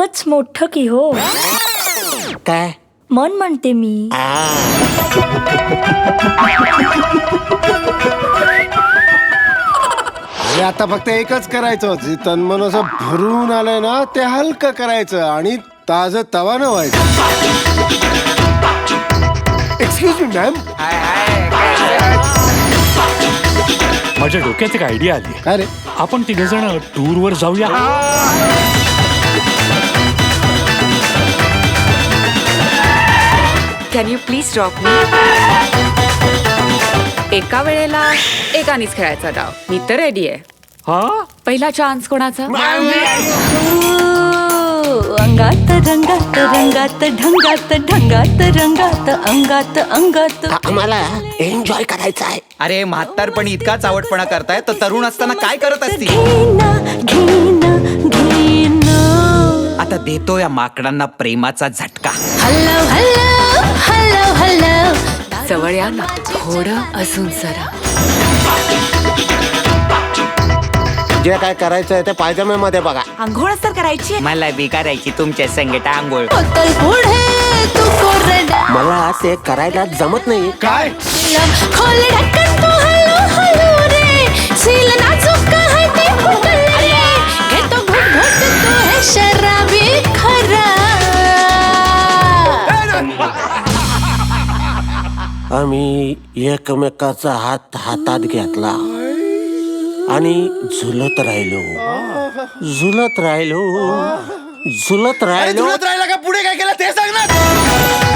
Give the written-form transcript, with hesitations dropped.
खूपच मोठं की हो. काय मन म्हणते मी. अरे आता फक्त एकच करायचं, जे तनमन असं भरून आलंय ना ते हलकं करायचं आणि ताजं तवानं व्हायचं. Excuse me ma'am. माझ्या डोक्यात एक आयडिया आली. काय रे? आपण तिघ जण टूर वर जाऊया. Can you please drop me? एका वेळेला एकानेच खेळायचा डाव. मी तर रेडी आहे. हा पहिला चान्स कोणाचा? अंगात रंगात रंगात ढंगात ढंगात रंगात अंगात अंगात. आम्हाला एन्जॉय करायचं आहे. अरे म्हातारपणी इतकाच आवडपणा करताय तर तरुण असताना काय करत असतील? घेणं घेणं. आता देतो या माकडांना प्रेमाचा झटका. Hello hello hello hello. जवळ या ना थोडं अजून जरा. जे काय करायचंय ते पायजमे मध्ये बघा. आंघोळच तर करायची. मला बी करायची तुमच्या संगीत आंघोळ. बोतल पुढे तू कोरडा. मला ते करायला जमत नाही. काय खोल ढक्कन तू हॅलो हॅलो रे. सील नाजूक आहे ती फुटली. घेतो घुट घुट तू हे शराबी खरा. आम्ही एकमेकाचा हात हातात घेतला आणि झुलत राहिलो झुलत राहिलो झुलत राहिलो. राहिला का पुढे काय केलं ते सांग ना.